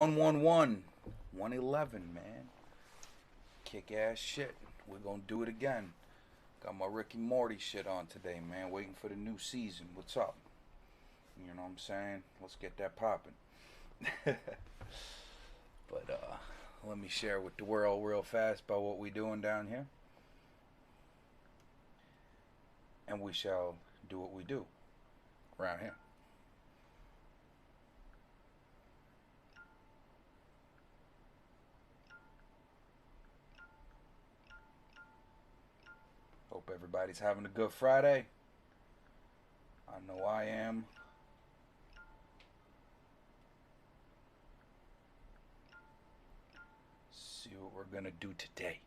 111, 111, man. Kick ass shit. We're gonna do it again. Got my Ricky Morty shit on today, man. Waiting for the new season. What's up? You know what I'm saying? Let's get that popping. But let me share with the world real fast about what we doing down here. And we shall do what we do around here. Hope everybody's having a good Friday. I know I am. See what we're gonna do today.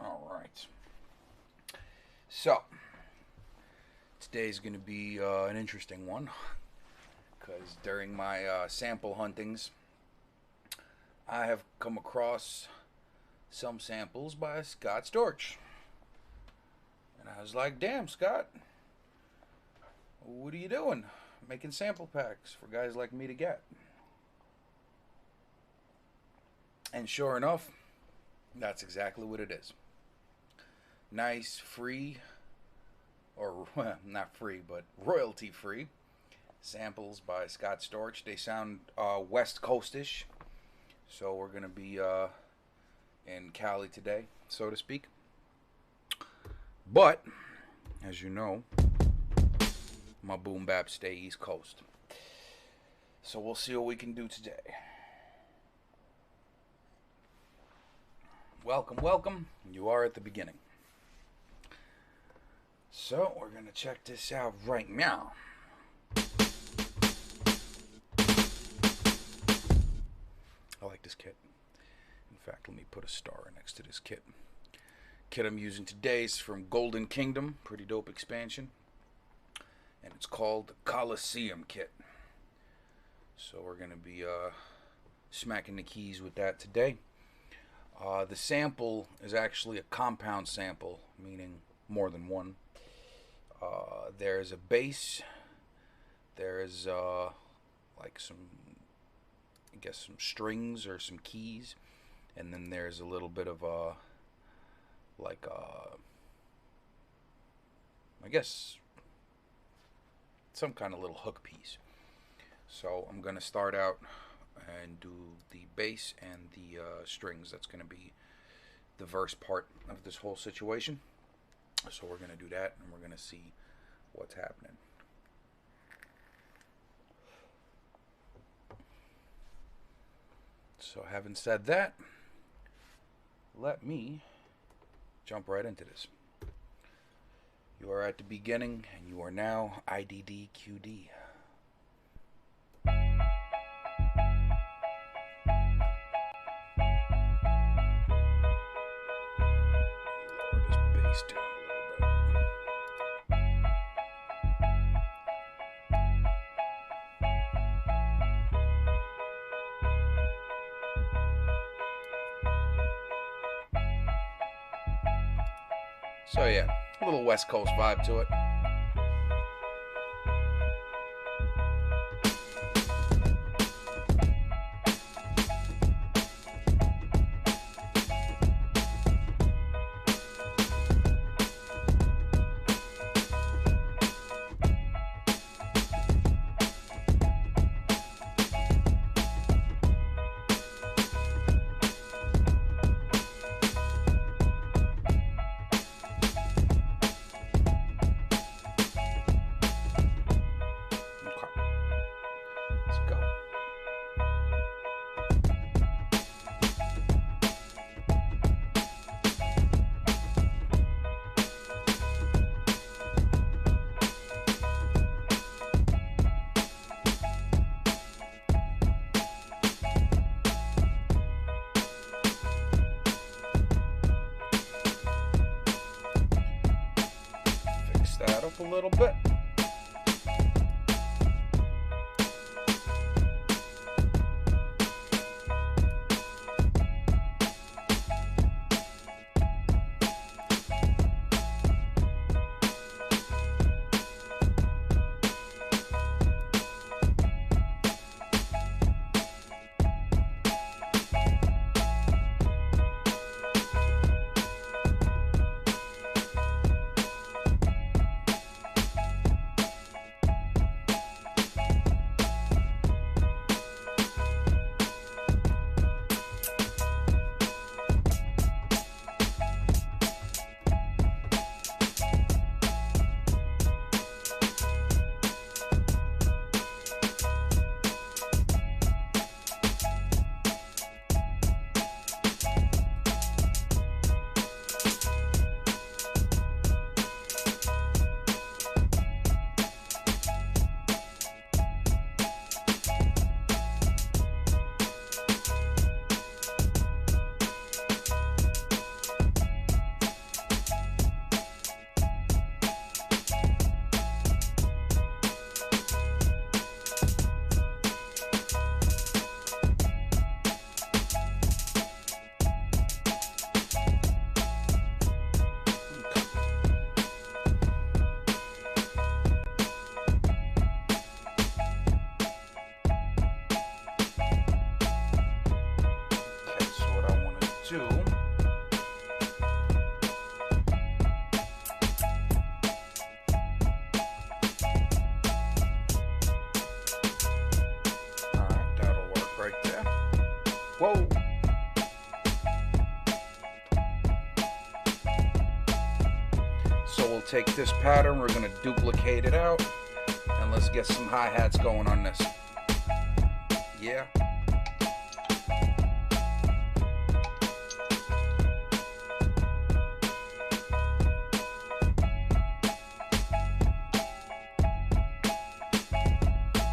All right. So, today's going to be an interesting one because during my sample huntings, I have come across some samples by Scott Storch. And I was like, damn, Scott, what are you doing? Making sample packs for guys like me to get. And sure enough, that's exactly what it is. Nice, free, or well, not free, but royalty free samples by Scott Storch. They sound West Coastish, so we're gonna be in Cali today, so to speak. But as you know, my boom bap stay East Coast, so we'll see what we can do today. Welcome, welcome. You are at the beginning. So, we're going to check this out right now. I like this kit. In fact, let me put a star next to this kit. Kit I'm using today is from Golden Kingdom. Pretty dope expansion. And it's called the Coliseum Kit. So, we're going to be smacking the keys with that today. The sample is actually a compound sample, meaning more than one. There's a bass, there's like some, I guess some strings or some keys, and then there's a little bit of like I guess some kind of little hook piece. So I'm gonna start out and do the bass and the strings. That's gonna be the verse part of this whole situation. So we're gonna do that, and we're gonna see what's happening. So having said that, let me jump right into this. You are at the beginning, and you are now IDDQD. Lower this bass down. So yeah, a little West Coast vibe to it. take this pattern, we're going to duplicate it out, and let's get some hi-hats going on this. Yeah.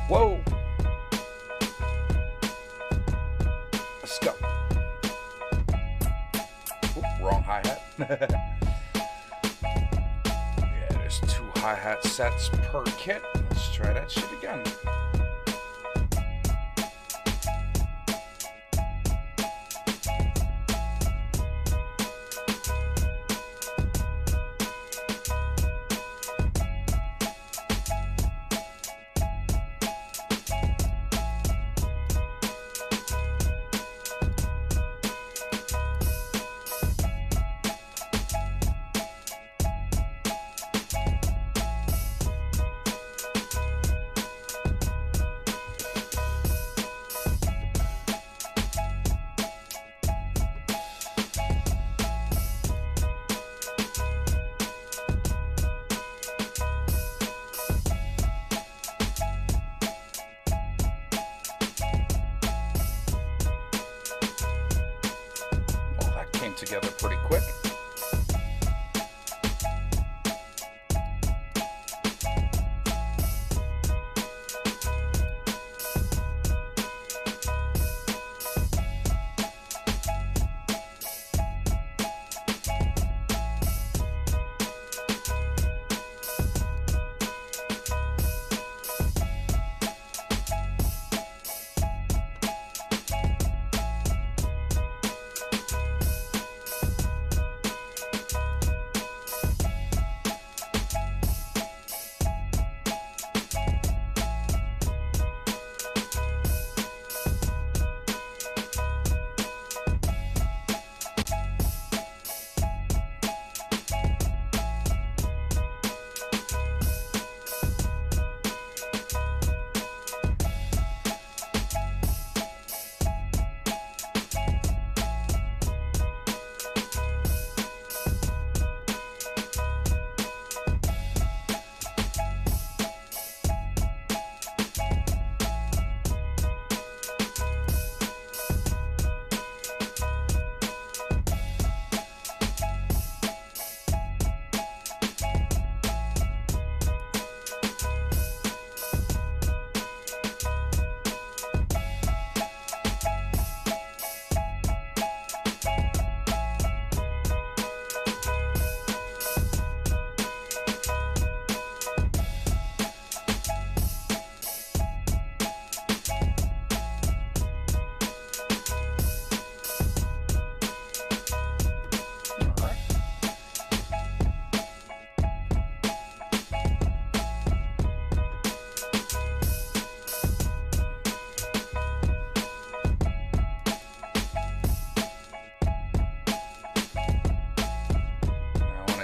Whoa. Let's go. Oop, wrong hi-hat. Yeah, there's 2 hi-hat sets per kit. Let's try that shit again. Together pretty quick.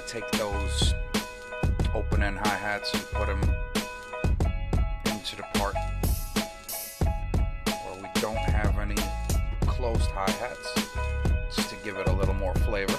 Take those open end hi-hats and put them into the part where we don't have any closed hi-hats, just to give it a little more flavor.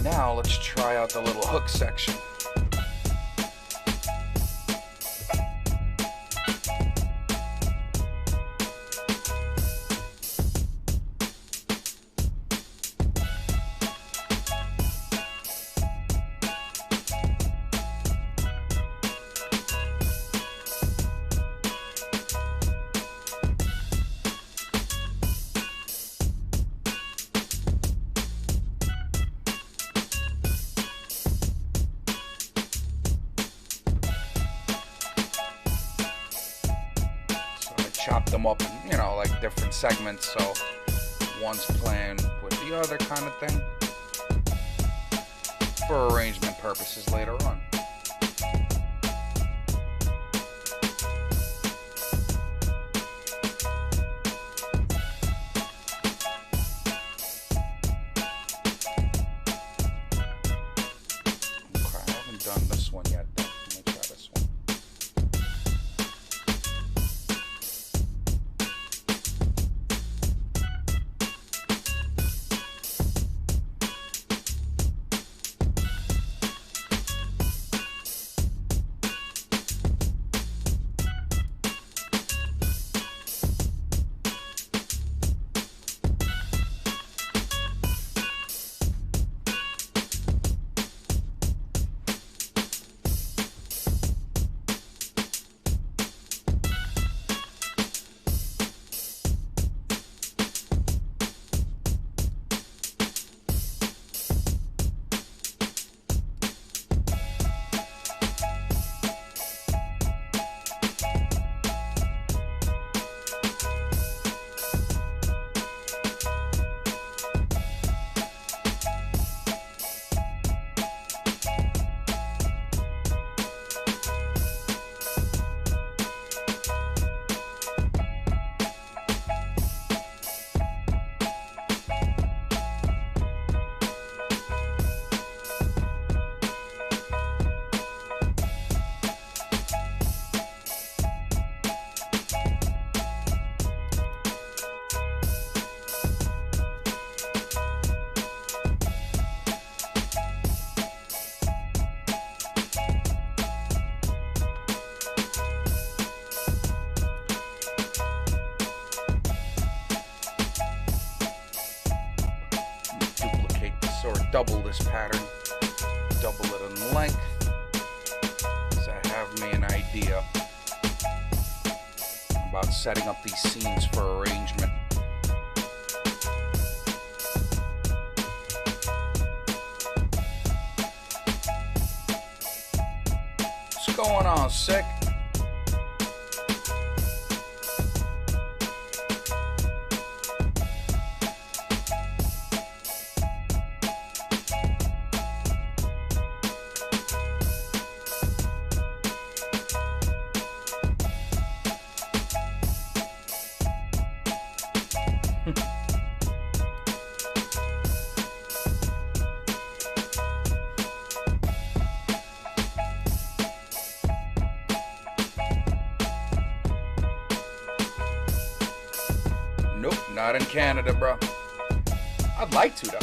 Now let's try out the little hook section. Chop them up in, you know, like different segments, so one's playing with the other kind of thing for arrangement purposes later on. Okay, I haven't done this one yet though. Let me try this one. Double this pattern, double it in length, so I have me an idea about setting up these scenes for arrangement. What's going on, sick? Nope, not in Canada, bro. I'd like to, though.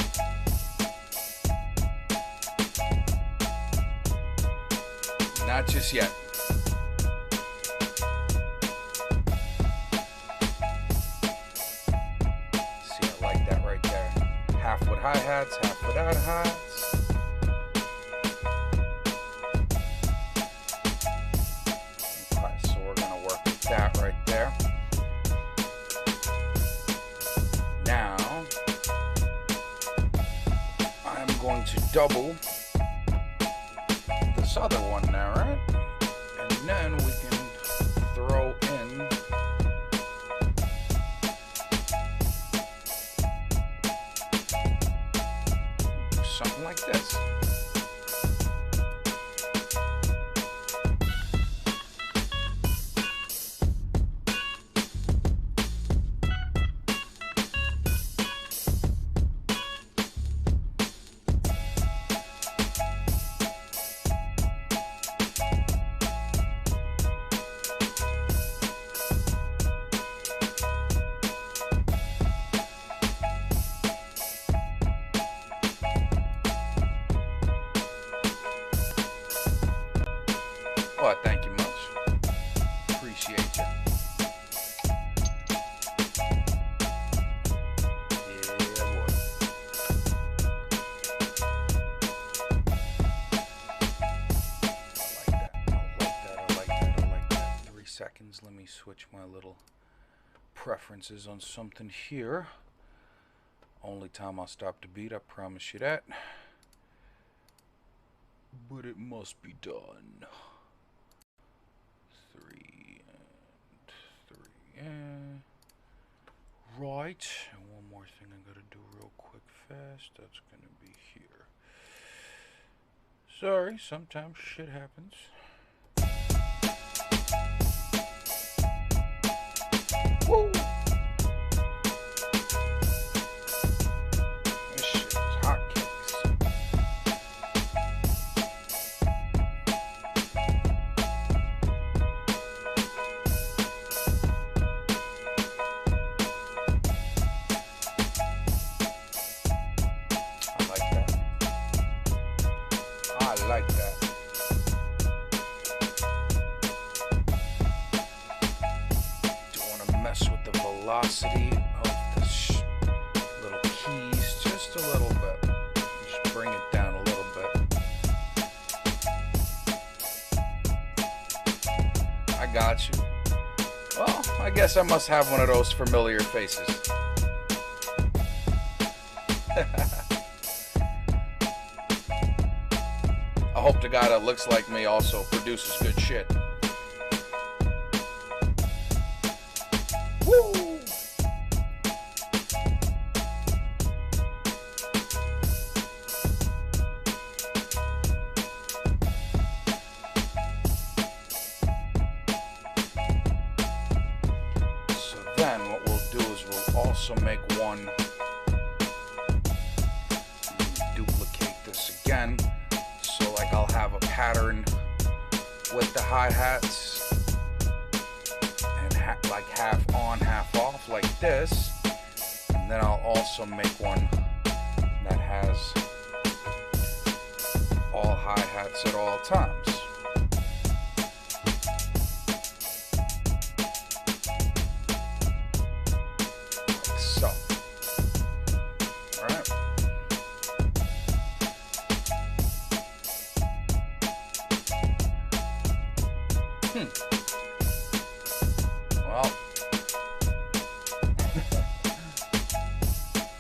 Not just yet. See, I like that right there. Half with hi-hats, half without hi-hats. Okay, so we're gonna work with that right there. Now, I'm going to double this other one now, right? And then we can throw in something like this. change my little preferences on something here. Only time I'll stop the beat, I promise you that. But it must be done. 3 and 3 and right. And one more thing I gotta do real quick fast. That's gonna be here. Sorry, sometimes shit happens. Woo! This shit is hotcakes. I like that. I like that. Mess with the velocity of the little keys just a little bit. Just bring it down a little bit. I got you. Well, I guess I must have one of those familiar faces. I hope the guy that looks like me also produces good shit. Woo! So then what we'll do is we'll also make one. Duplicate this again. So like I'll have a pattern with the hi-hats. Like half on, half off, like this. And then I'll also make one that has all hi-hats at all times. Like so. Alright. Well,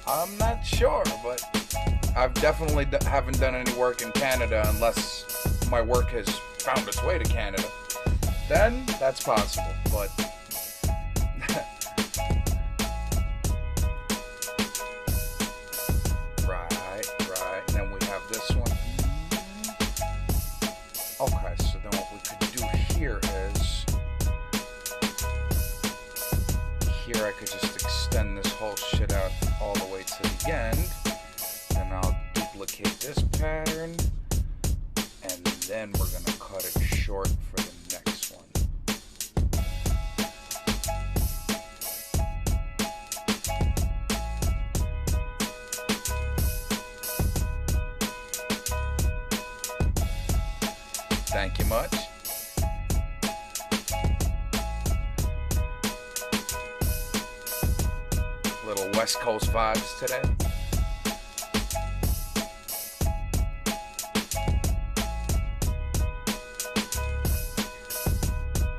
I'm not sure, but I've definitely haven't done any work in Canada unless my work has found its way to Canada. Then that's possible, but right. And then we have this one. Okay, so then what we could do here is here I could just extend this whole shit out all the way to the end, and I'll duplicate this pattern, and then we're gonna cut it short for the next one. Thank you much. Little West Coast vibes today.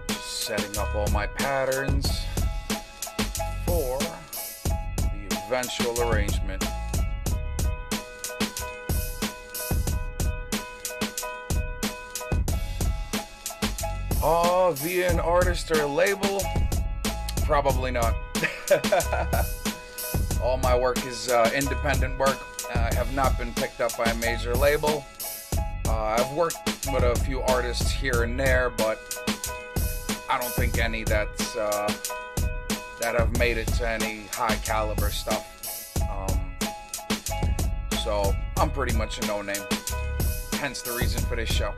Just setting up all my patterns for the eventual arrangement. Oh, via an artist or a label? Probably not. All my work is independent work. I have not been picked up by a major label. I've worked with a few artists here and there, but I don't think any that have made it to any high caliber stuff. So I'm pretty much a no-name. Hence the reason for this show.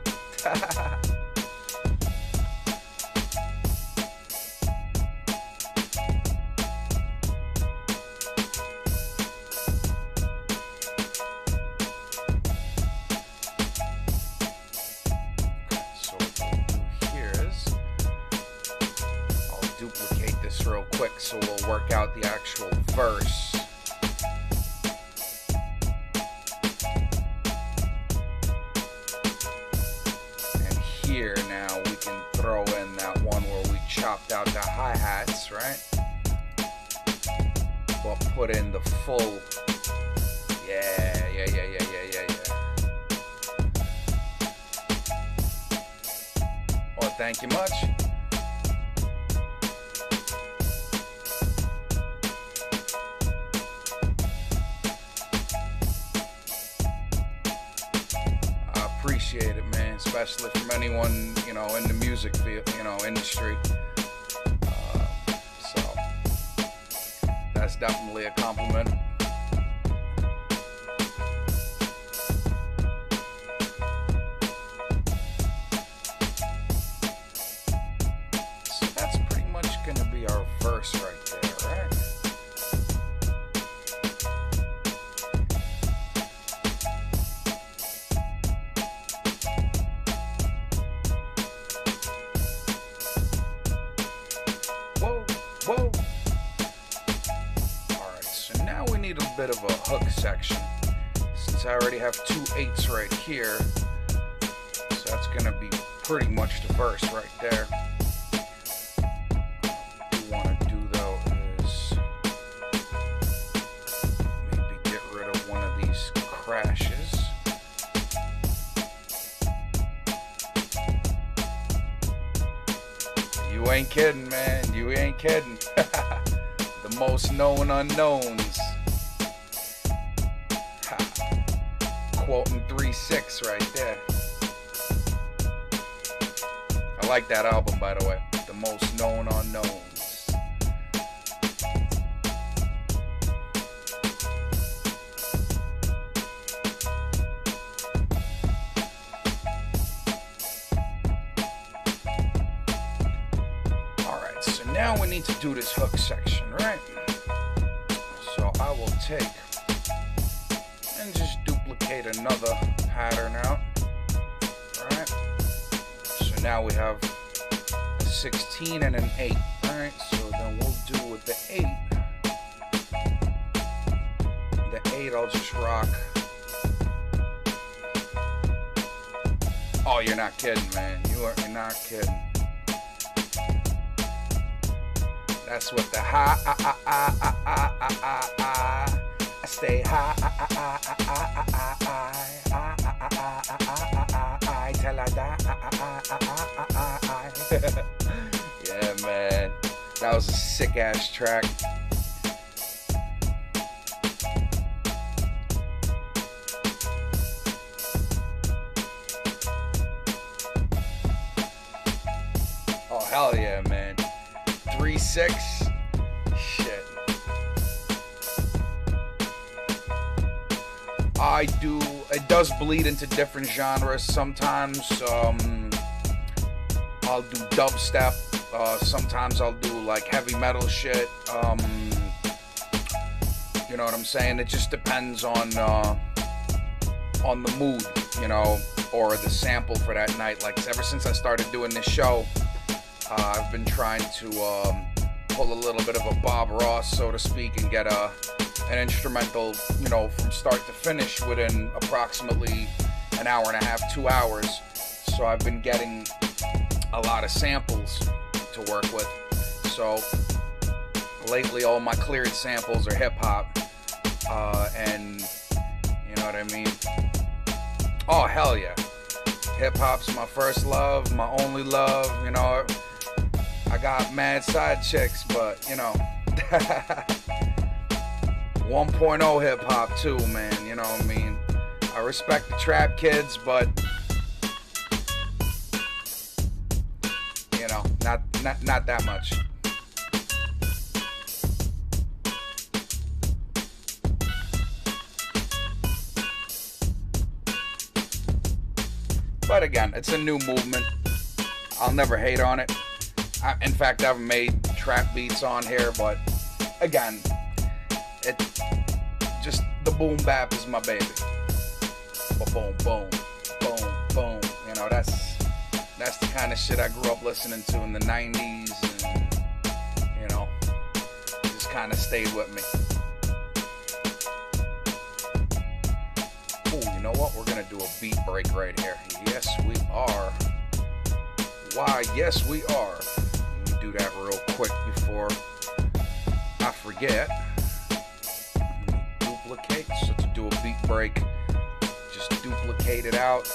Duplicate this real quick so we'll work out the actual verse. And here now we can throw in that one where we chop knocked out the hi-hats, right? But put in the full, yeah. Well, thank you much. Appreciate it, man, especially from anyone, you know, in the music field, you know, industry. So that's definitely a compliment. So that's pretty much gonna be our verse right there, right? Whoa. Alright, so now we need a bit of a hook section. Since I already have 2 8s right here, so that's gonna be pretty much the verse right there. What we want to do though is maybe get rid of one of these crashes. You ain't kidding, man. You ain't kidding. The most known unknowns. Ha. Quoting 3-6 right there. I like that album, by the way. The most known unknowns. Now we need to do this hook section, right? So I will take and just duplicate another pattern out, right? So now we have a 16 and an 8, right? So then we'll do with the 8. The 8 I'll just rock. Oh, you're not kidding, man. You're not kidding. That's what the high, I stay high, till I die. Yeah, man, that was a sick ass track. Oh hell yeah, man. 3-6, shit. It does bleed into different genres. Sometimes I'll do dubstep, sometimes I'll do like heavy metal shit, you know what I'm saying? It just depends on the mood, you know, or the sample for that night. Like ever since I started doing this show, I've been trying to pull a little bit of a Bob Ross, so to speak, and get an instrumental, you know, from start to finish within approximately an hour and a half, 2 hours. So I've been getting a lot of samples to work with. So lately all my cleared samples are hip-hop, and you know what I mean? Oh, hell yeah. Hip-hop's my first love, my only love, you know. I got mad side chicks, but, you know, 1.0 hip-hop too, man, you know what I mean? I respect the trap kids, but, you know, not that much. But again, it's a new movement. I'll never hate on it. In fact, I've made trap beats on here, but again, it just the boom bap is my baby. Boom, boom, boom, boom. You know, that's the kind of shit I grew up listening to in the 90s, and you know, just kind of stayed with me. Oh, you know what? We're gonna do a beat break right here. Yes, we are. Why? Yes, we are. We do that real quick before I forget. Duplicate, so to do a beat break, just duplicate it out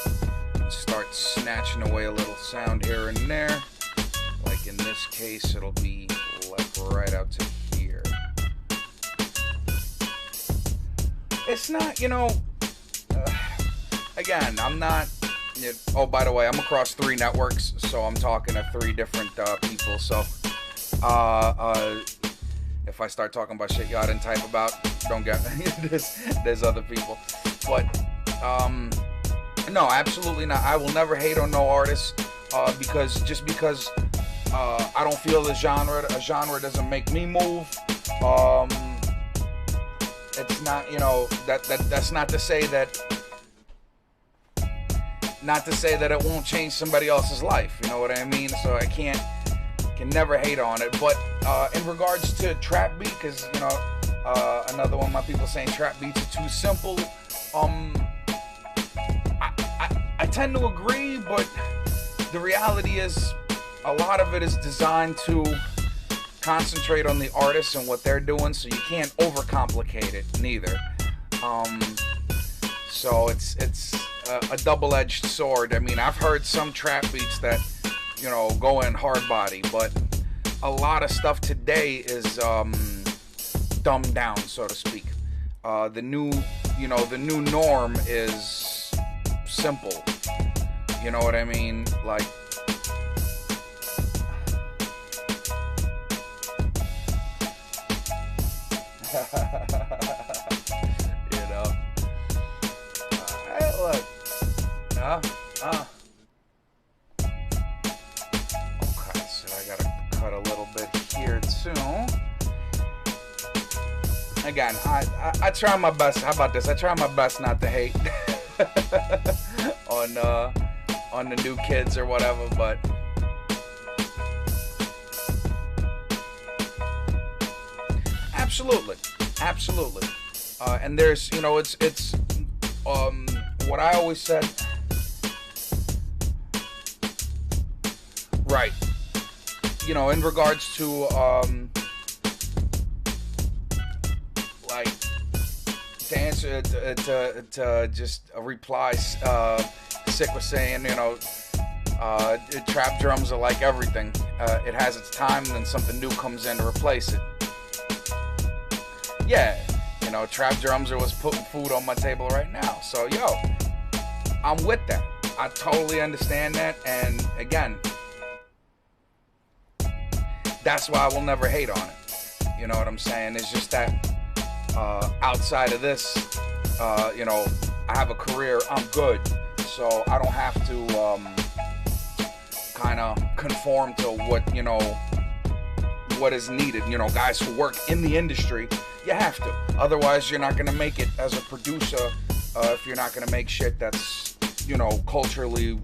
and start snatching away a little sound here and there. Like in this case, it'll be left right out to here. It's not, again, I'm not, oh, by the way, I'm across 3 networks, so I'm talking to 3 different people, so if I start talking about shit y'all didn't type about, don't get me. there's other people, but no, absolutely not. I will never hate on no artist because I don't feel a genre doesn't make me move. It's not, that's not to say that it won't change somebody else's life, you know what I mean? So I can never hate on it. But in regards to trap beat, because another one of my people saying trap beats are too simple. I tend to agree, but the reality is a lot of it is designed to concentrate on the artist and what they're doing, so you can't overcomplicate it neither. So it's a double-edged sword. I mean, I've heard some trap beats that go in hard body, but a lot of stuff today is dumbed down, so to speak. The new norm is simple. You know what I mean? Like, hey, look. Okay, so I gotta cut a little bit here too. Again, I try my best. How about this? I try my best not to hate on the new kids or whatever, but absolutely. And there's, it's what I always said. Right. In regards to like to answer to just a reply, Sick was saying, trap drums are like everything. It has its time, and then something new comes in to replace it. Yeah, trap drums are what's putting food on my table right now. So, I'm with that. I totally understand that. And again, that's why I will never hate on it. You know what I'm saying? It's just that outside of this, I have a career. I'm good. So I don't have to kind of conform to what is needed. Guys who work in the industry, you have to. Otherwise, you're not going to make it as a producer if you're not going to make shit that's, culturally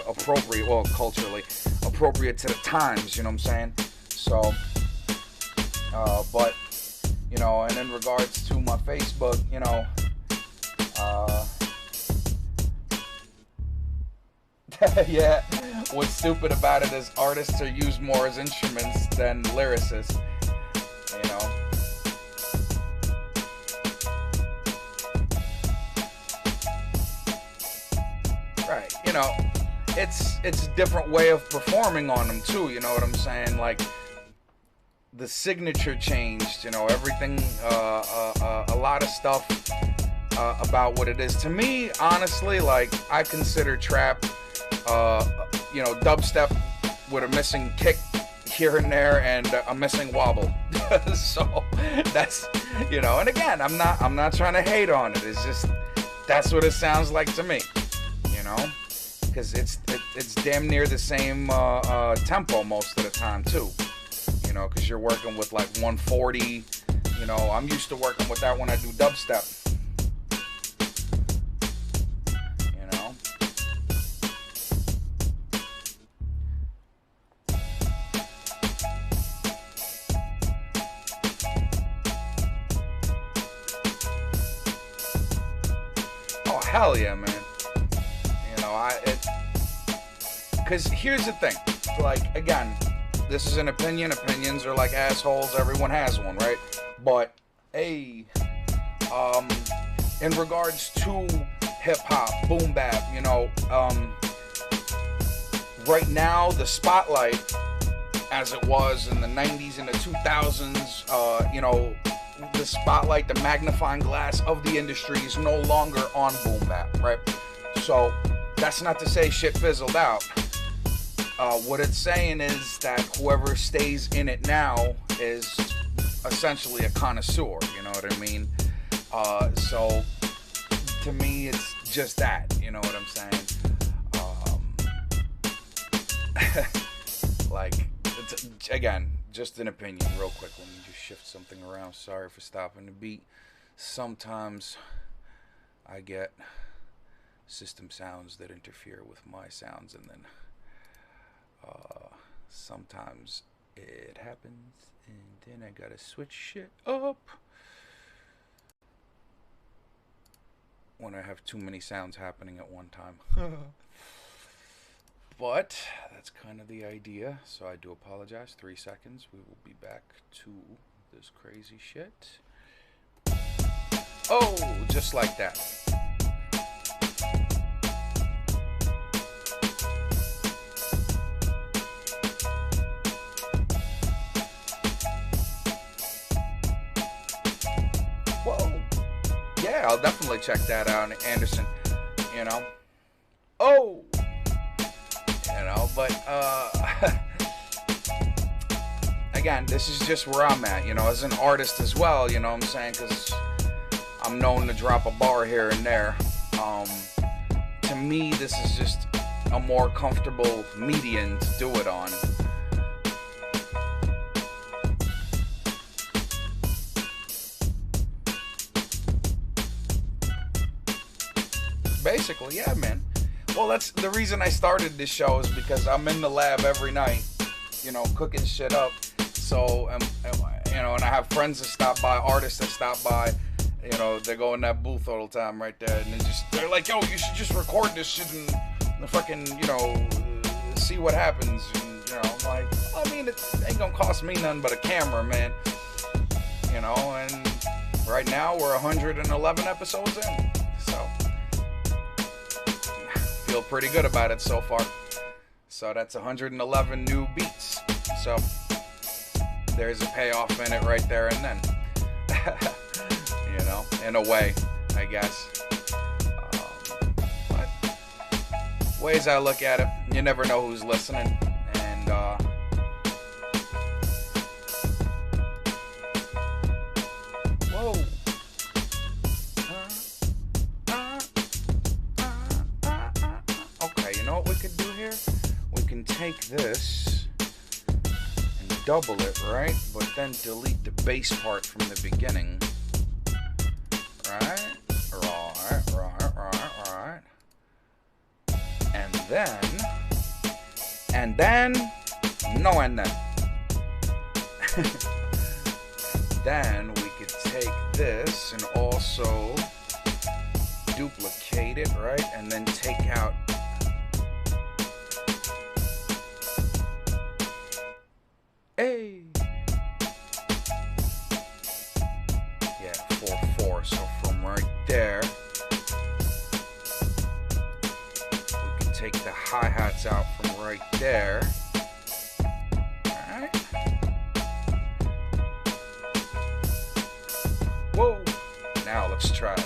appropriate. Well, culturally appropriate to the times, you know what I'm saying? So, but, and in regards to my Facebook, yeah, what's stupid about it is artists are used more as instruments than lyricists, Right, it's a different way of performing on them too, you know what I'm saying? Like, the signature changed, everything, a lot of stuff about what it is. To me, honestly, like, I consider trap, dubstep with a missing kick here and there and a missing wobble. So that's, and again, I'm not trying to hate on it. It's just, that's what it sounds like to me, because it's damn near the same tempo most of the time too, because you're working with like 140. I'm used to working with that when I do dubstep. Hell yeah, man. Because here's the thing. Like, again, this is an opinion. Opinions are like assholes. Everyone has one, right? But, hey, in regards to hip-hop, boom bap, you know, right now, the spotlight, as it was in the 90s and the 2000s, you know, the spotlight, the magnifying glass of the industry is no longer on boom bap, right? So that's not to say shit fizzled out. What it's saying is that whoever stays in it now is essentially a connoisseur, you know what I mean? So to me, it's just that, you know what I'm saying? Like, it's, again, just an opinion, real quick. Let me just shift something around. Sorry for stopping the beat. Sometimes I get system sounds that interfere with my sounds, and then sometimes it happens, and then I gotta switch shit up when I have too many sounds happening at one time. But that's kind of the idea, so I do apologize. 3 seconds, we will be back to this crazy shit. Oh, just like that. Whoa. Yeah, I'll definitely check that out, Anderson. You know. Oh. You know, but again, this is just where I'm at, you know, as an artist as well, you know what I'm saying, because I'm known to drop a bar here and there. To me, this is just a more comfortable medium to do it on. Basically, yeah, man. Well, that's the reason I started this show, is because I'm in the lab every night, you know, cooking shit up. So, you know, and I have friends that stop by, artists that stop by, you know, they go in that booth all the time right there, and they're like, yo, you should just record this shit and fucking, you know, see what happens. And, you know, I'm like, I mean, it ain't gonna cost me nothing but a camera, man. You know, and right now we're 111 episodes in, so feel pretty good about it so far. So that's 111 new beats. So there's a payoff in it right there and then. You know, in a way, I guess. But ways I look at it, you never know who's listening. And whoa. Okay, you know what we could do here? We can take this and double it, right? But then delete the bass part from the beginning. Right. And then, no, and then. Then we could take this and also duplicate it, right? And then take out. Hey. Yeah, 4/4. So from right there, we can take the hi-hats out from right there. Alright. Whoa. Now let's try it.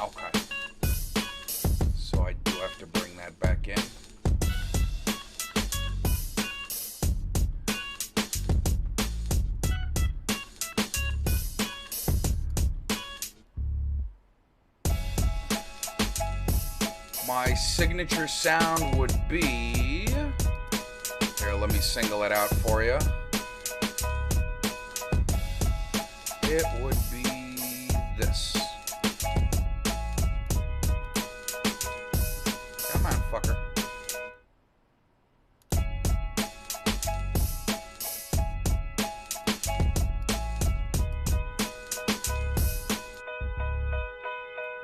Okay. So I do have to bring that back in. My signature sound would be, here, let me single it out for you. It would be this. Come on, fucker.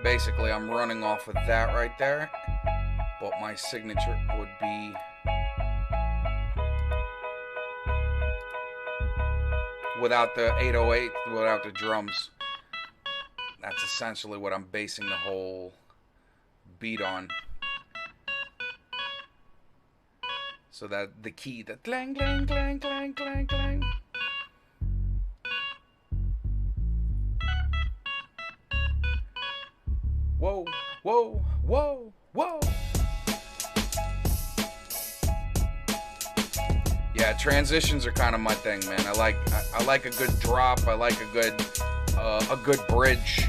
basically I'm running off of that right there, but my signature would be without the 808, without the drums. That's essentially what I'm basing the whole beat on. So that the key, the clang, clang, clang, clang, clang, clang. Whoa, whoa, whoa, whoa. Yeah, transitions are kind of my thing, man. I like a good drop. I like a good bridge.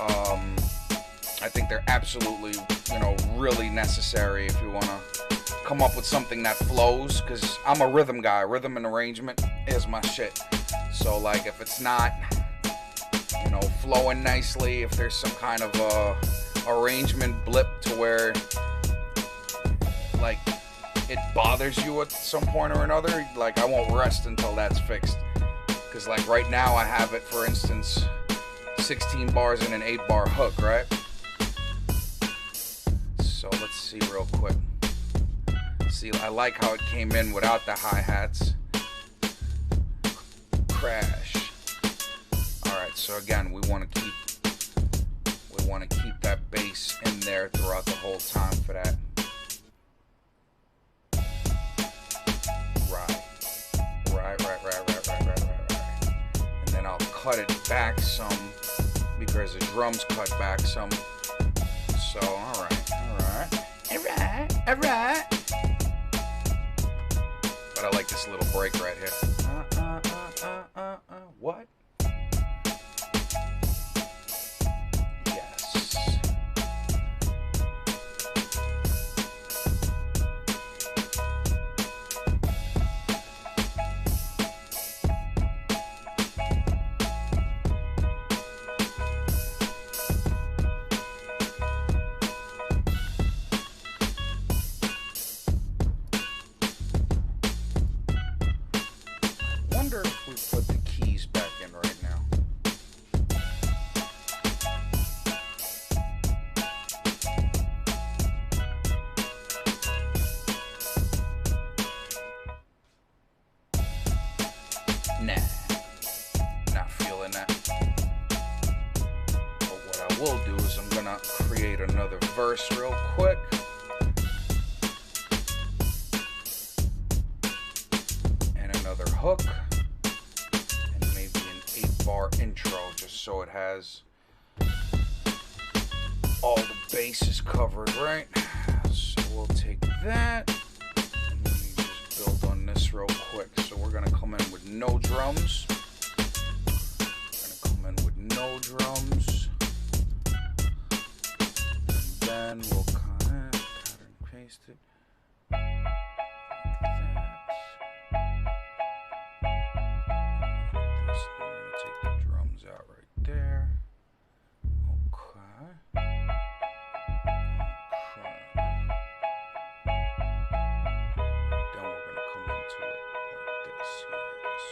I think they're absolutely, really necessary if you want to come up with something that flows, because I'm a rhythm guy. Rhythm and arrangement is my shit. So like if it's not flowing nicely, if there's some kind of arrangement blip to where like it bothers you at some point or another, like I won't rest until that's fixed. Because like right now I have it, for instance, 16 bars and an 8-bar hook, right? So let's see real quick. See, I like how it came in without the hi-hats. Crash. Alright, so again, we want to keep that bass in there throughout the whole time for that. Right. And then I'll cut it back some because the drums cut back some. So, alright. But I like this little break right here. What? Yes. If we put the keys back in right now. Nah, not feeling that. But what I will do is I'm gonna create another verse real quick. And another hook. Bar intro, just so it has all the bases covered, right? So we'll take that and let me just build on this real quick. So we're gonna come in with no drums. And then we'll kind of pattern paste it. Out right there. Okay. Then we're gonna come into it like this. Yes.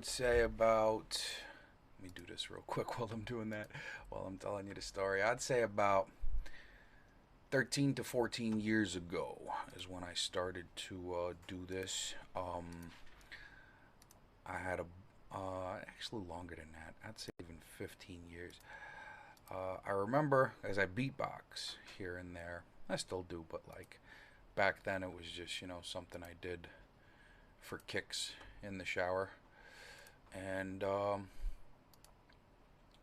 would say about, let me do this real quick while I'm doing that, while I'm telling you the story. I'd say about 13 to 14 years ago is when I started to do this. I had actually longer than that. I'd say even 15 years. I remember as I beatbox here and there. I still do, but like back then it was just, something I did for kicks in the shower. And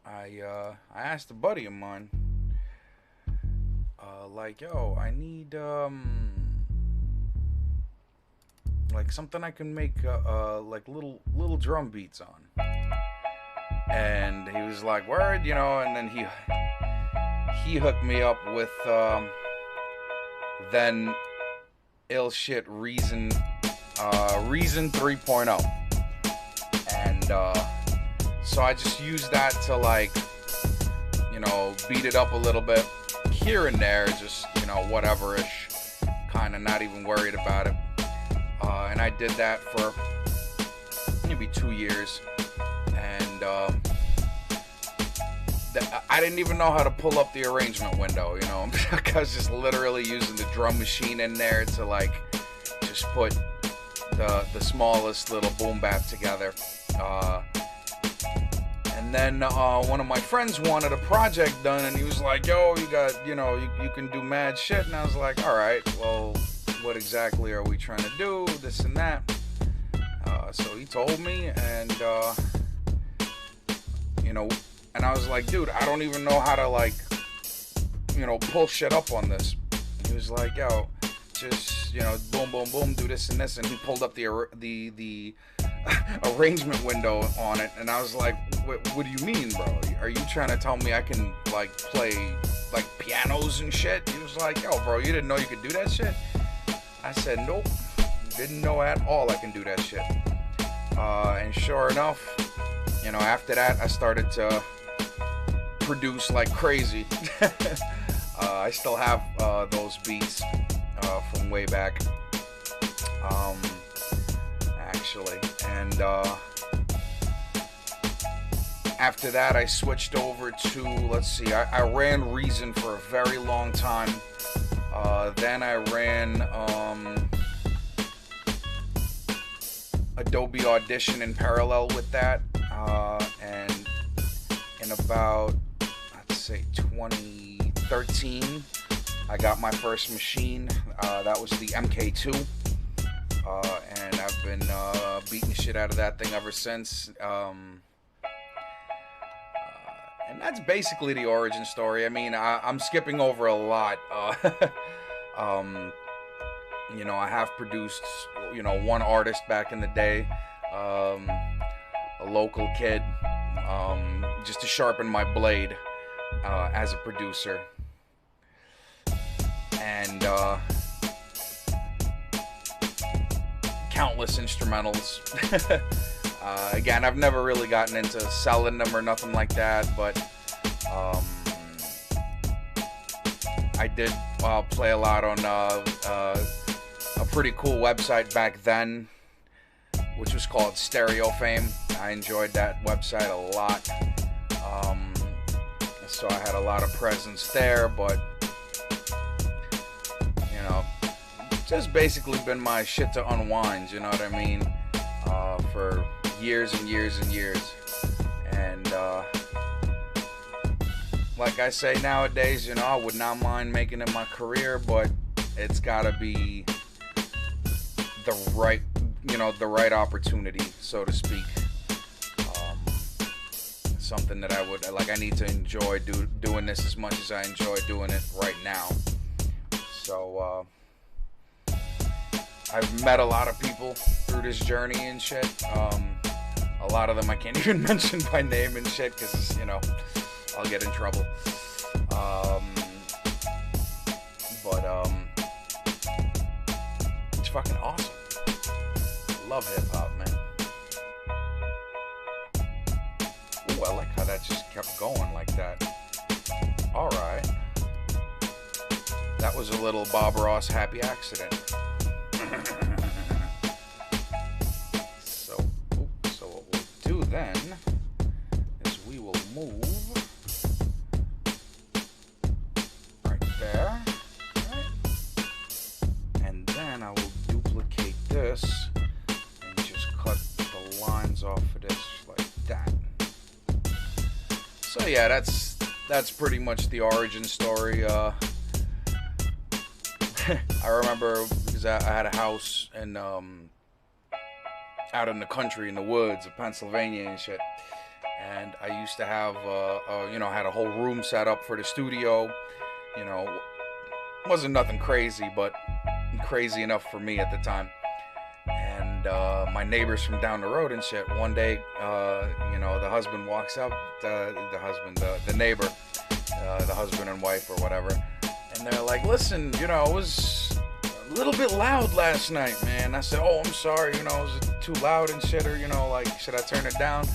I asked a buddy of mine, like, yo, I need like something I can make like little drum beats on. And he was like, word, and then he hooked me up with then ill shit Reason 3.0. And so I just used that to, like, beat it up a little bit here and there, just, whatever-ish, kind of not even worried about it. And I did that for maybe 2 years. And I didn't even know how to pull up the arrangement window, I was just literally using the drum machine in there to, like, just put the smallest little boom bap together. And then one of my friends wanted a project done, and he was like, yo, you got, you can do mad shit. And I was like, all right, well, what exactly are we trying to do, this and that? So he told me, and and I was like, dude, I don't even know how to, like, pull shit up on this. He was like, yo, just, boom, boom, boom, do this and this. And he pulled up the arrangement window on it. And I was like, what do you mean, bro? Are you trying to tell me I can, like, play, like, pianos and shit? He was like, yo, bro, you didn't know you could do that shit? I said, nope, didn't know at all I can do that shit. And sure enough, after that, I started to produce like crazy. I still have those beats from way back, actually. And after that, I switched over to, let's see, I ran Reason for a very long time. Then I ran Adobe Audition in parallel with that. And in about, I'd say 2013, I got my first machine. That was the MK2. And I've been beating the shit out of that thing ever since. And that's basically the origin story. I mean, I'm skipping over a lot. I have produced, one artist back in the day, a local kid, just to sharpen my blade as a producer. And countless instrumentals. Again, I've never really gotten into selling them or nothing like that, but I did play a lot on a pretty cool website back then, which was called Stereo Fame. I enjoyed that website a lot. So I had a lot of presence there, but just basically been my shit to unwind, you know what I mean? For years and years and years. And like I say nowadays, I would not mind making it my career, but it's gotta be the right, the right opportunity, so to speak. Something that I would, like, I need to enjoy doing this as much as I enjoy doing it right now. So, I've met a lot of people through this journey and shit. A lot of them I can't even mention by name and shit, because, I'll get in trouble. But it's fucking awesome. Love hip-hop, man. Ooh, I like how that just kept going like that. Alright. That was a little Bob Ross happy accident. So then is we will move right there. Right? And then I will duplicate this and just cut the lines off of this like that. So yeah, that's pretty much the origin story. I remember because I had a house in out in the country in the woods of Pennsylvania and shit, and I used to have had a whole room set up for the studio. You know, wasn't nothing crazy, but crazy enough for me at the time. And my neighbors from down the road and shit, one day, the husband walks up, the neighbor, the husband and wife or whatever, and they're like, listen, it was a little bit loud last night, man. I said, oh, I'm sorry, was it too loud and shit, or, should I turn it down?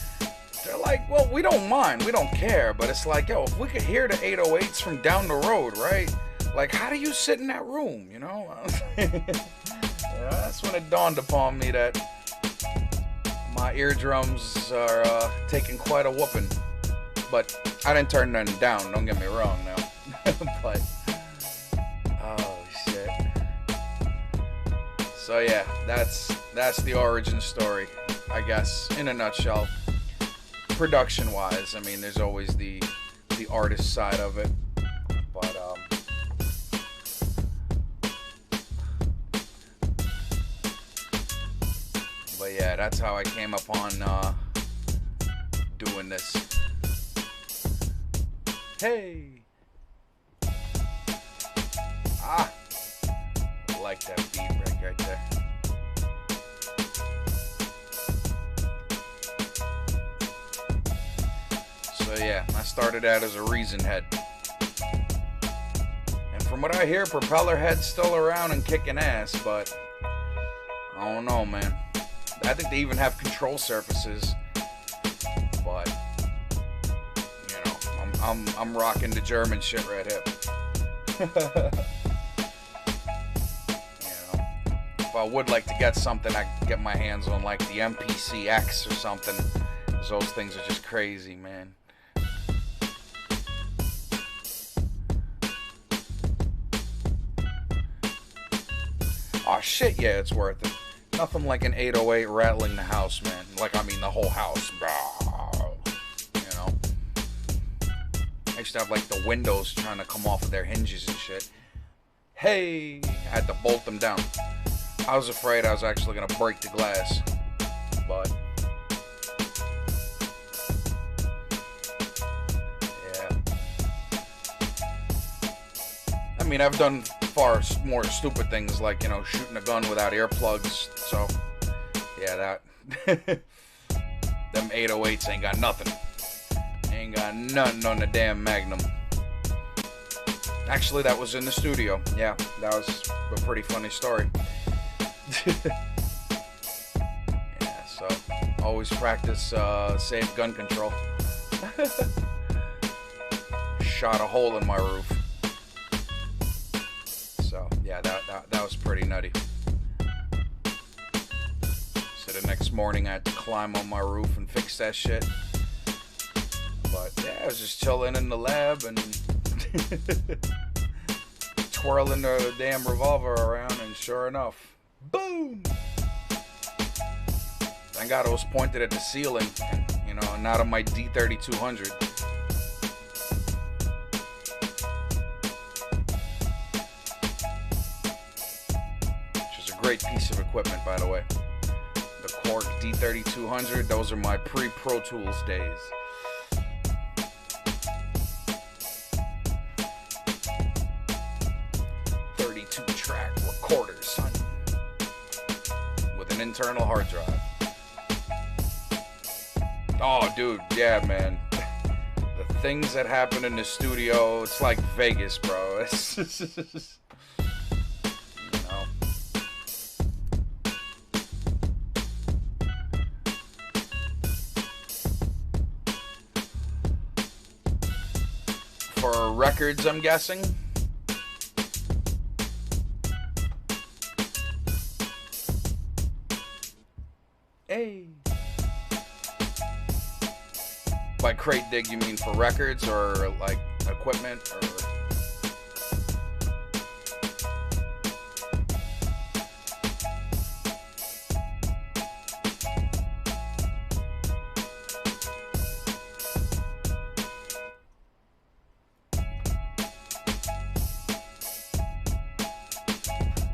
They're like, well, we don't mind, we don't care, but it's like, yo, if we could hear the 808s from down the road, right? Like, how do you sit in that room, Yeah, that's when it dawned upon me that my eardrums are taking quite a whooping. But I didn't turn none down, don't get me wrong now. But, oh shit. So yeah, that's the origin story, I guess, in a nutshell. Production-wise, I mean, there's always the artist side of it. But yeah, that's how I came upon doing this. Hey! I like that beat right there. So yeah, I started out as a Reason head. And from what I hear, Propeller Head's still around and kicking ass, but I don't know, man. I think they even have control surfaces, but I'm rocking the German shit right here. If I would like to get something, I could get my hands on like the MPC X or something. Those things are just crazy, man. Oh shit, yeah, it's worth it. Nothing like an 808 rattling the house, man. Like, I mean, the whole house. I used to have, like, the windows trying to come off of their hinges and shit. Hey! I had to bolt them down. I was afraid I was actually going to break the glass. But, yeah. I mean, I've done far more stupid things like, shooting a gun without earplugs. So, yeah, that. Them 808s ain't got nothing. Ain't got nothing on the damn Magnum. Actually, that was in the studio. Yeah, that was a pretty funny story. Yeah, so always practice safe gun control. Shot a hole in my roof. So yeah, that was pretty nutty. So the next morning I had to climb on my roof and fix that shit. But yeah, I was just chilling in the lab and twirling the damn revolver around, and sure enough, boom! Thank God it was pointed at the ceiling, and not on my D3200. Which is a great piece of equipment, by the way. The Korg D3200, those are my pre-Pro Tools days. Recorders, son, with an internal hard drive. Oh, dude, yeah, man. The things that happen in the studio, it's like Vegas, bro. It's just, For records, I'm guessing. Hey. by crate dig, you mean for records or like equipment or?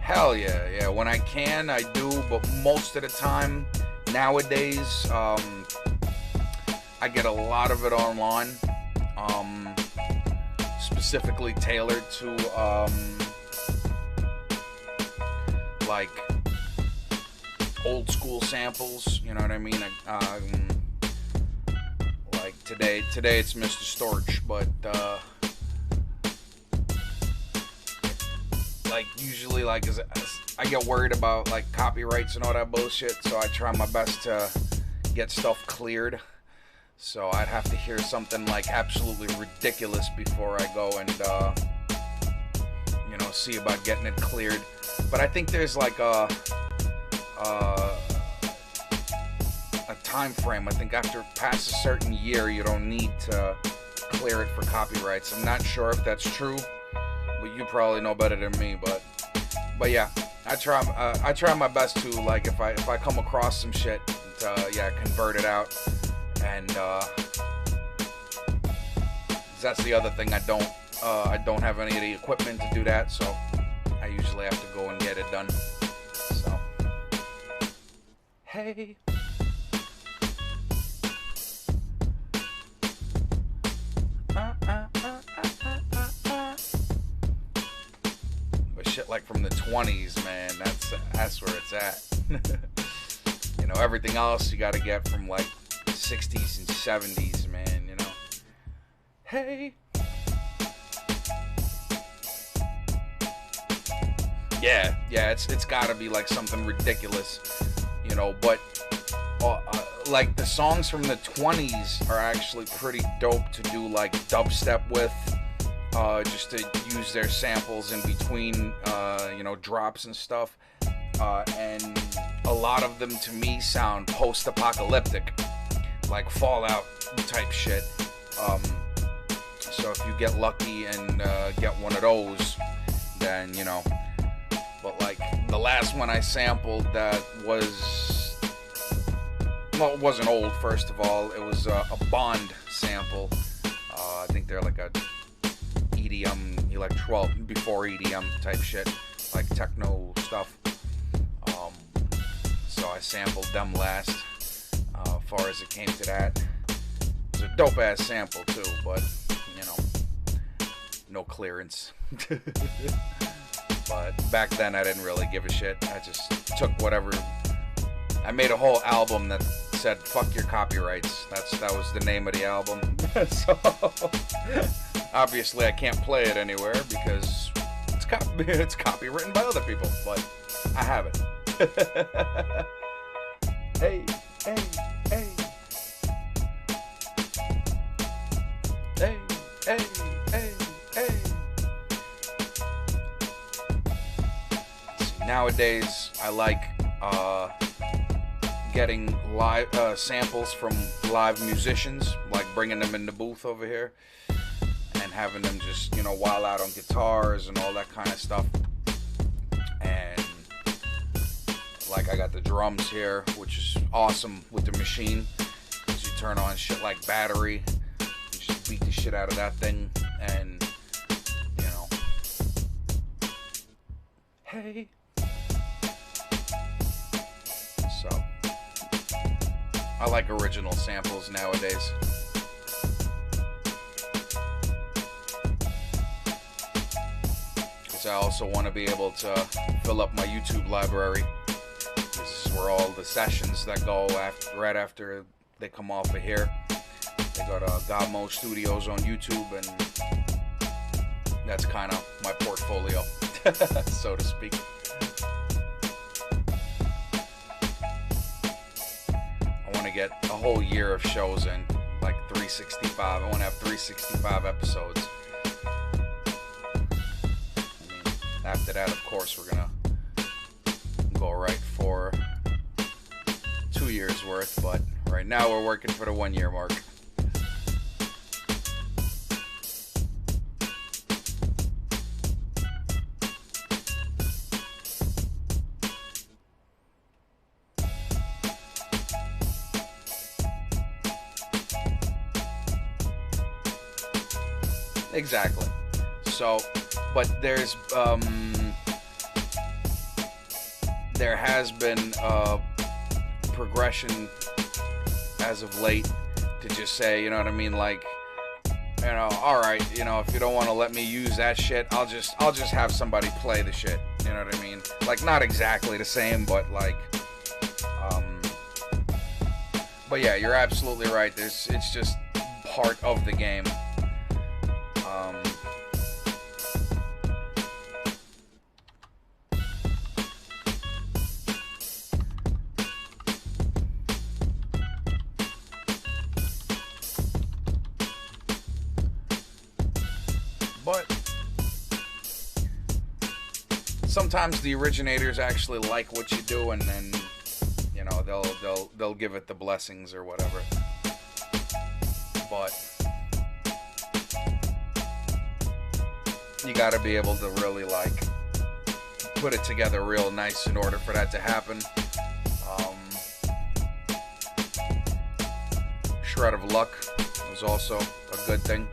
Hell yeah, yeah. When I can, I do, but most of the time, nowadays, I get a lot of it online, specifically tailored to, like, old school samples, you know what I mean? Like, today it's Mr. Storch, but, like, usually, like, as I get worried about, like, copyrights and all that bullshit, so I try my best to get stuff cleared. So I'd have to hear something, like, absolutely ridiculous before I go and, you know, see about getting it cleared. But I think there's, like, a time frame. I think after past a certain year, you don't need to clear it for copyrights. I'm not sure if that's true. But you probably know better than me, but yeah, I try my best to, like, if I come across some shit, to, yeah, convert it out, and that's the other thing. I don't have any of the equipment to do that, so I usually have to go and get it done. So, hey. Shit like from the 20s, man, that's where it's at. You know, everything else you gotta get from like 60s and 70s, man, you know. Hey. Yeah, it's gotta be like something ridiculous, you know, but like the songs from the 20s are actually pretty dope to do like dubstep with. Just to use their samples in between, you know, drops and stuff. And a lot of them, to me, sound post-apocalyptic, like Fallout type shit. So if you get lucky and get one of those, then, you know. But, like, the last one I sampled that was... Well, it wasn't old, first of all. It was a Bond sample. I think they're like a... EDM, well, before EDM type shit, like techno stuff. So I sampled them last, as far as it came to that. It's a dope ass sample too, but, you know, no clearance. But back then I didn't really give a shit. I just took whatever. I made a whole album that said "fuck your copyrights." That was the name of the album. So obviously I can't play it anywhere because it's copywritten by other people, but I have it. Hey, hey, hey. Hey, hey, hey, hey. See, nowadays I like getting live samples from live musicians, like bringing them in the booth over here and having them just, you know, while out on guitars and all that kind of stuff. And like I got the drums here, which is awesome with the machine, because you turn on shit like Battery, you just beat the shit out of that thing, and, you know, hey. So I like original samples nowadays. Because I also want to be able to fill up my YouTube library. This is where all the sessions that go right after they come off of here. They go to GodMode Studios on YouTube, and that's kind of my portfolio, so to speak. I want to get a whole year of shows in, like 365. I want to have 365 episodes. I mean, after that, of course, we're gonna go right for 2 years worth, but right now we're working for the 1 year mark. exactly. So, but there has been progression as of late to just say, you know what I mean, like, you know, all right, you know, if you don't want to let me use that shit, I'll just have somebody play the shit. You know what I mean? Like, not exactly the same, but like, but yeah, you're absolutely right. It's just part of the game. But sometimes the originators actually like what you do, and then, you know, they'll give it the blessings or whatever. But you got to be able to really like put it together real nice in order for that to happen. Shred of luck was also a good thing.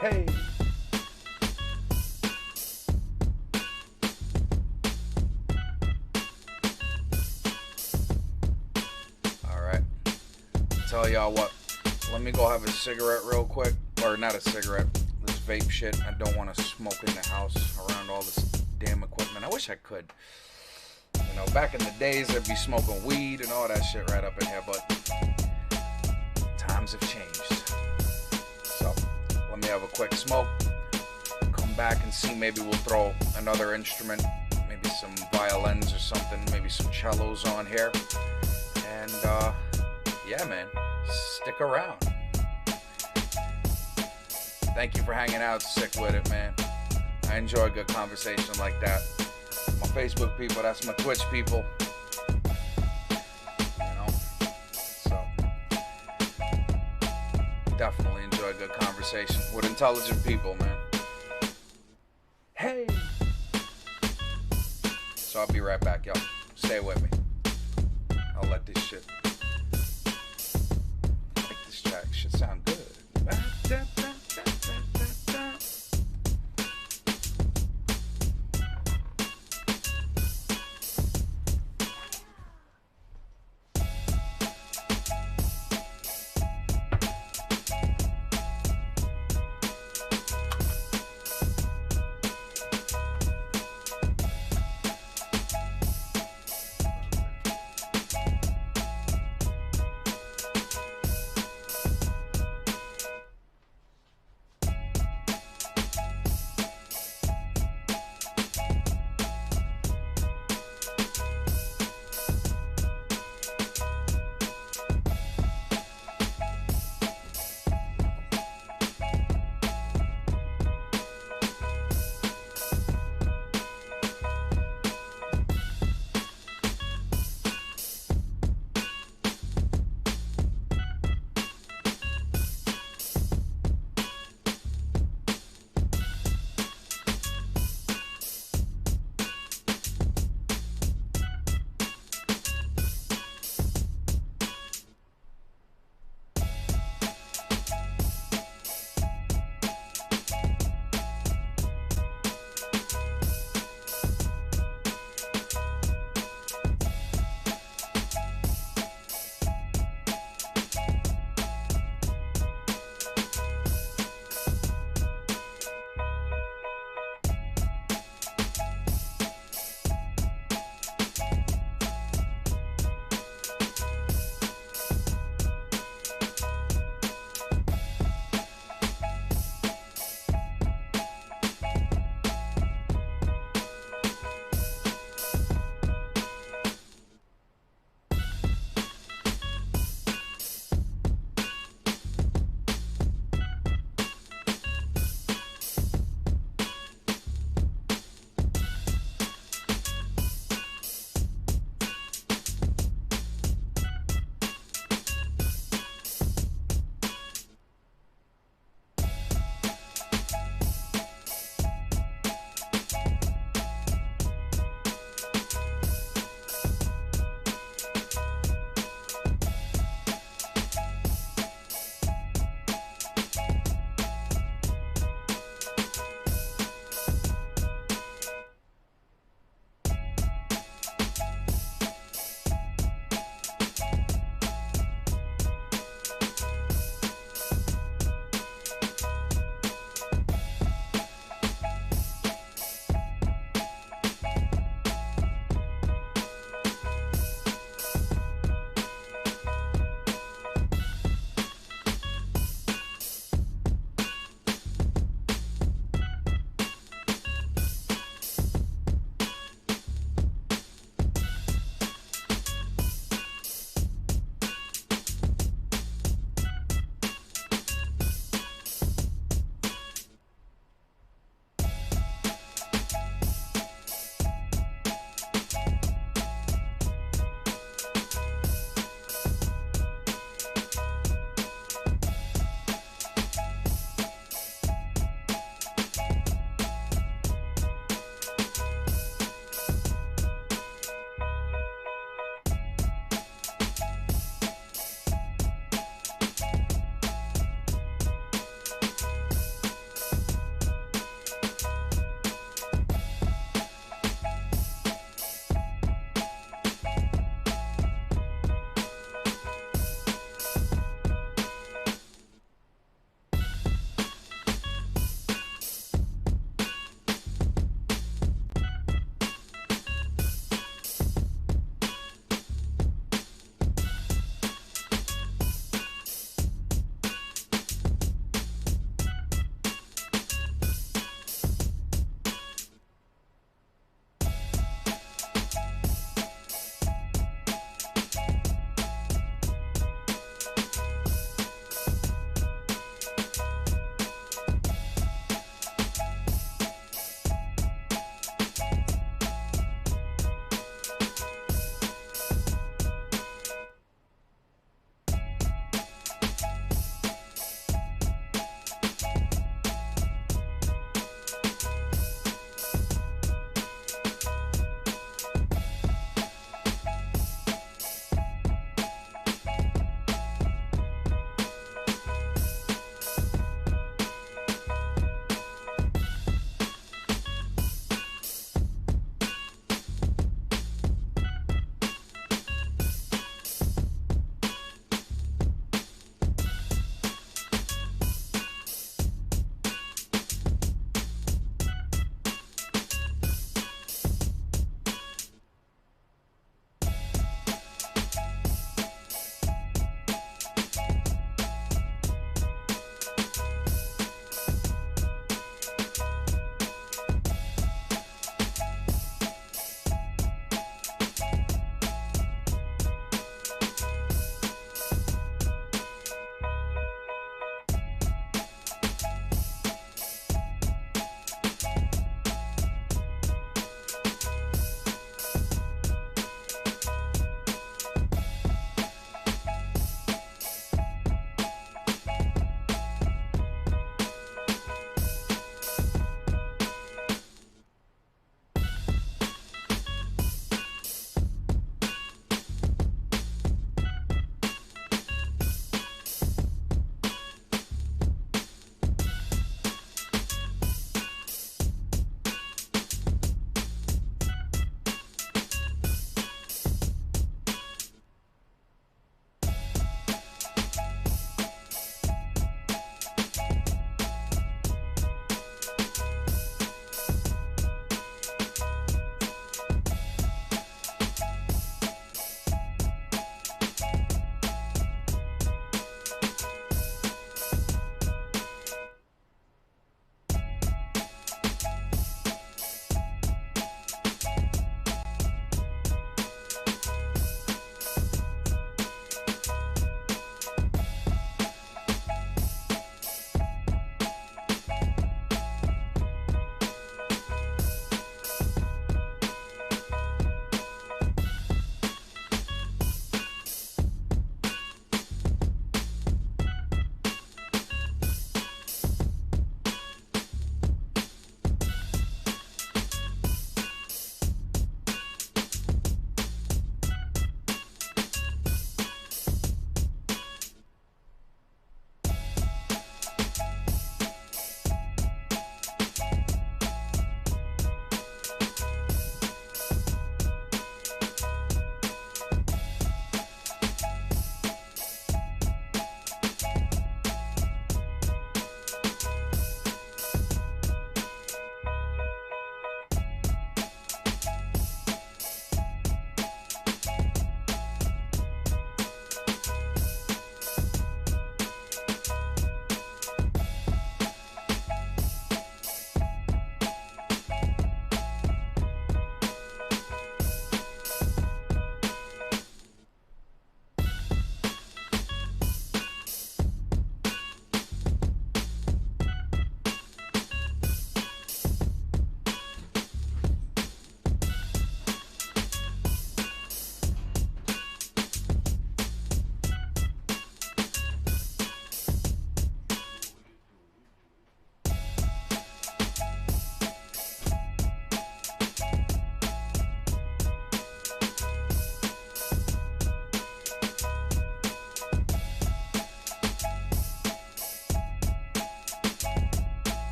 Hey! Alright. Tell y'all what. Let me go have a cigarette real quick. Or not a cigarette. This vape shit. I don't want to smoke in the house around all this damn equipment. I wish I could. You know, back in the days, I'd be smoking weed and all that shit right up in here. But times have changed. So, let me have a quick smoke. Come back and see, maybe we'll throw another instrument, maybe some violins or something, maybe some cellos on here, and yeah, man, stick around. Thank you for hanging out, sick with it, man. I enjoy a good conversation like that. My Facebook people, that's my Twitch people, you know, so definitely enjoy a good conversation with intelligent people, man. Hey! So I'll be right back, y'all. Stay with me. I'll let this shit. I like this track. Shit sound good.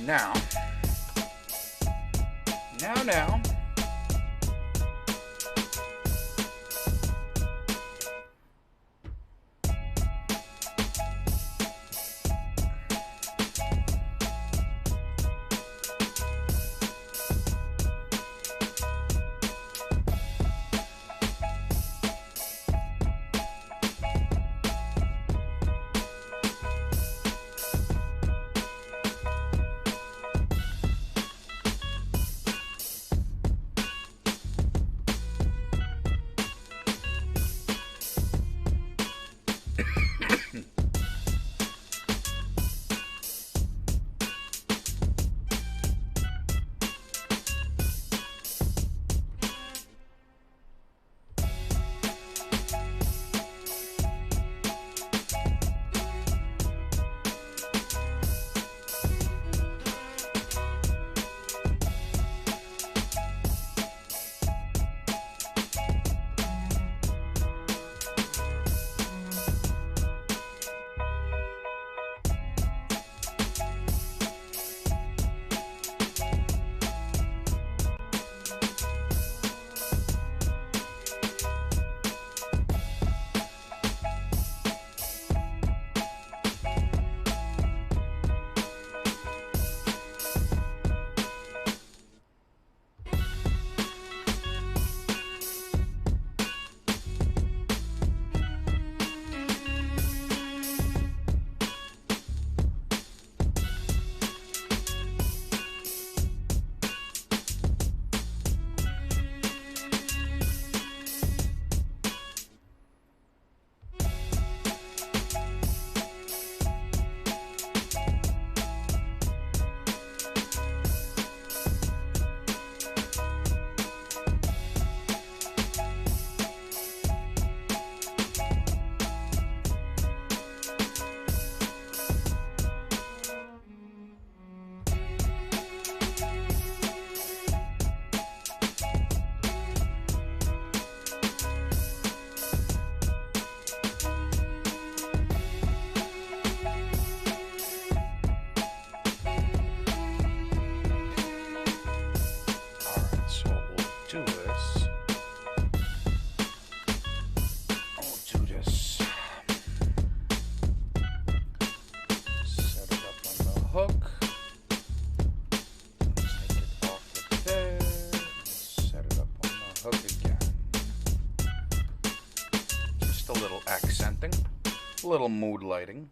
Now. Accenting, a little mood lighting.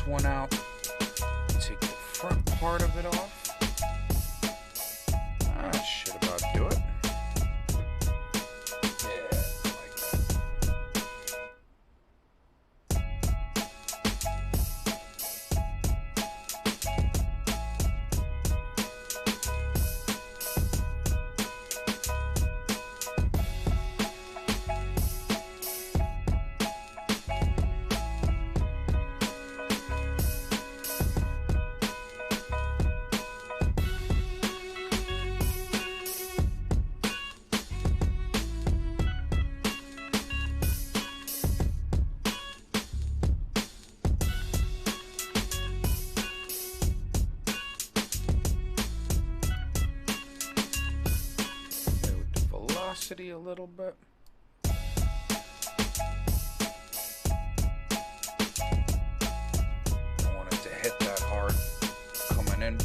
One out, take the front part of it off. That should about do it. Yeah, like intensity a little bit. I want it to hit that hard coming in.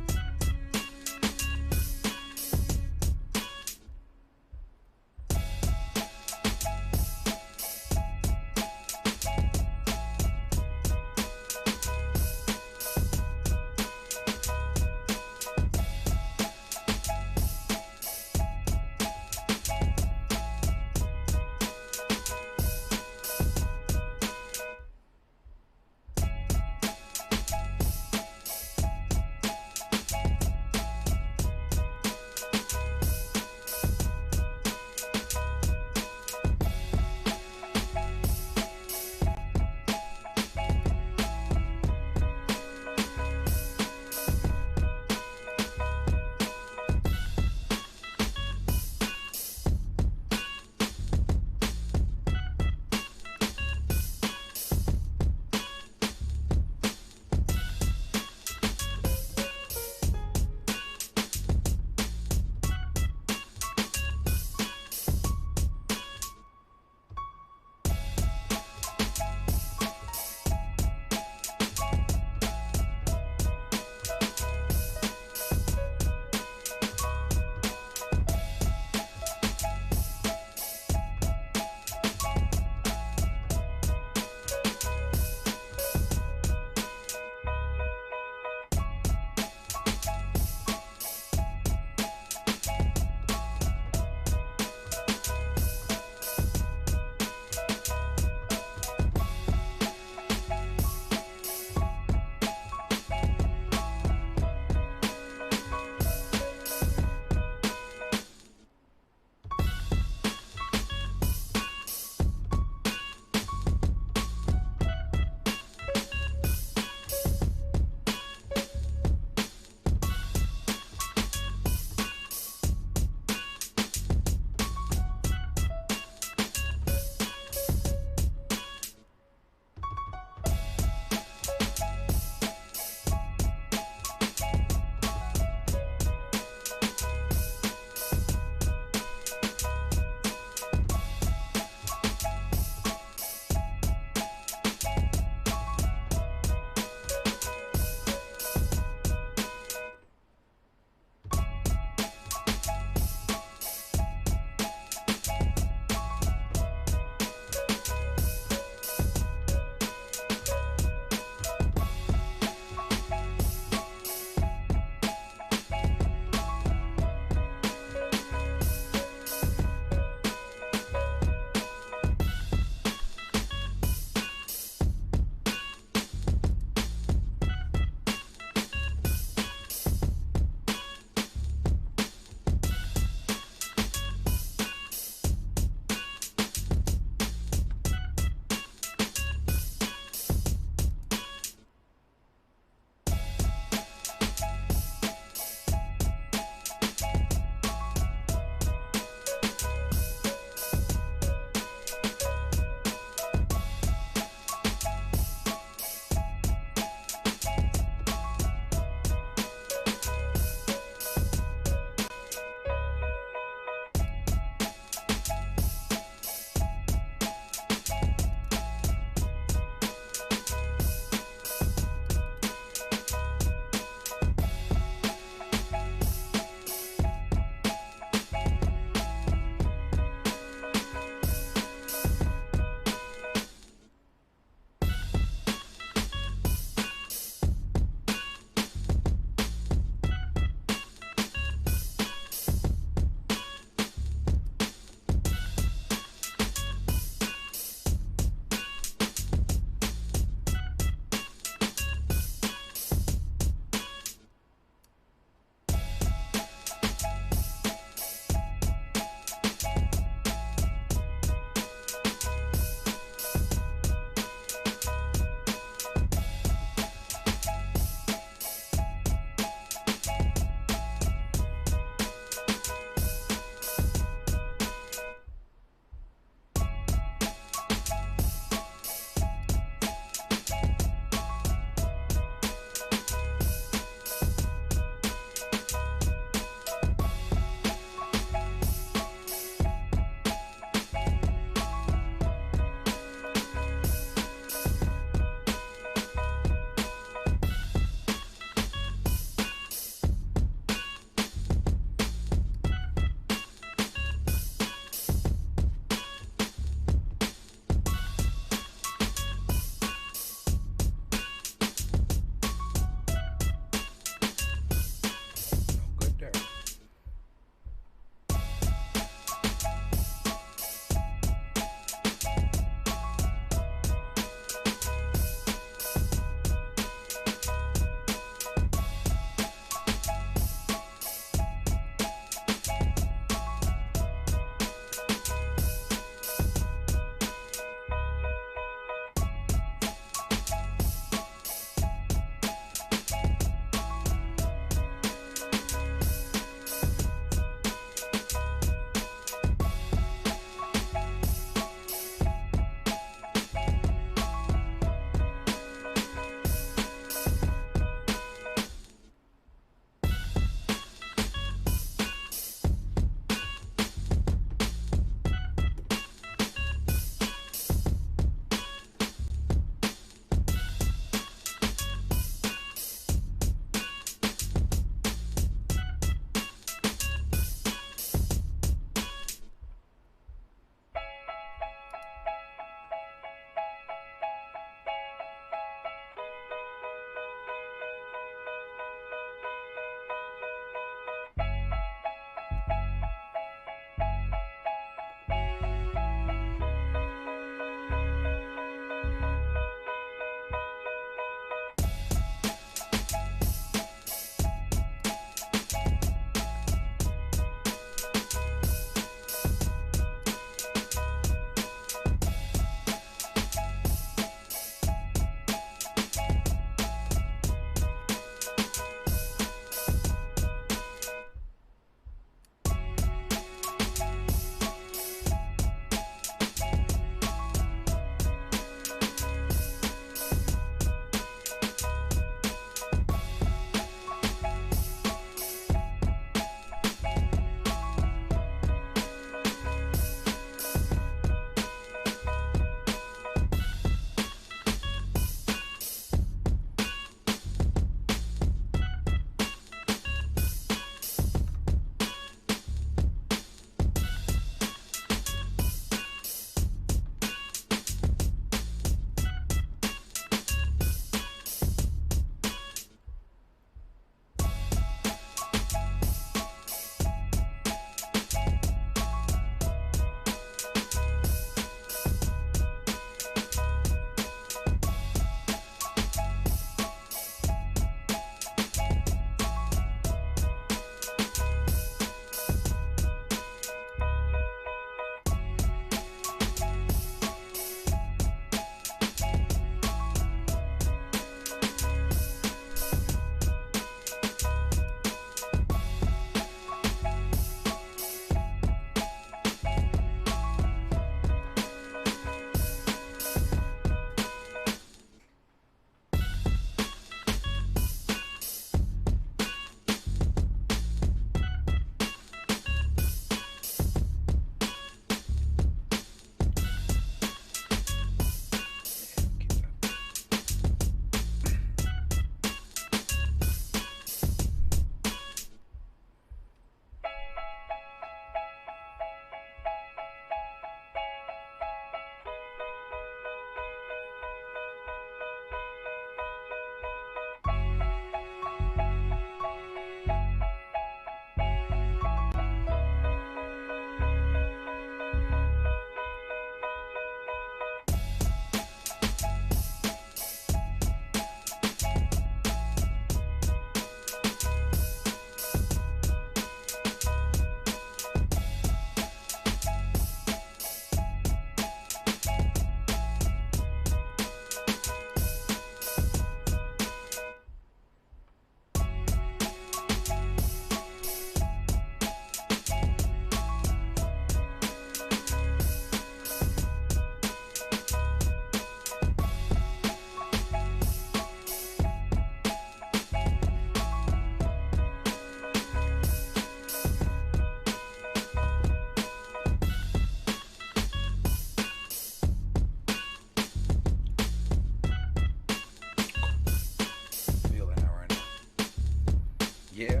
Yeah.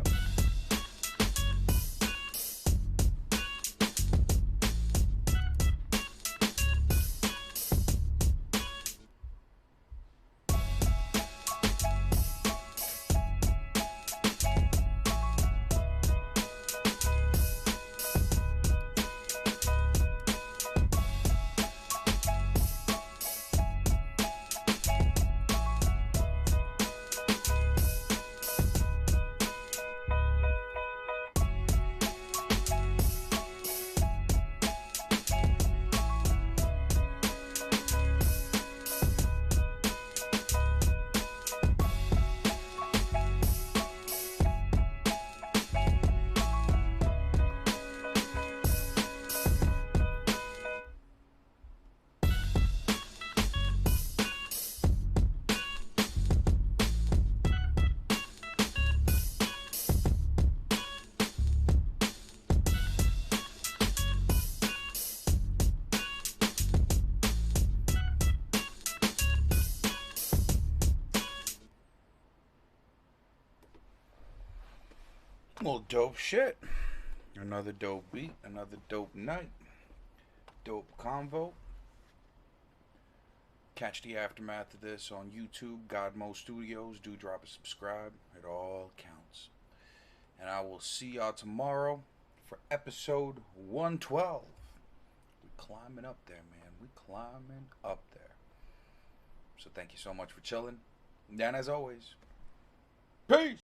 Well, dope shit. Another dope beat, another dope night, dope convo. Catch the aftermath of this on YouTube, GodMode Studios. Do drop a subscribe. It all counts. And I will see y'all tomorrow for episode 112. We climbing up there, man. We climbing up there. So thank you so much for chilling. And as always, peace.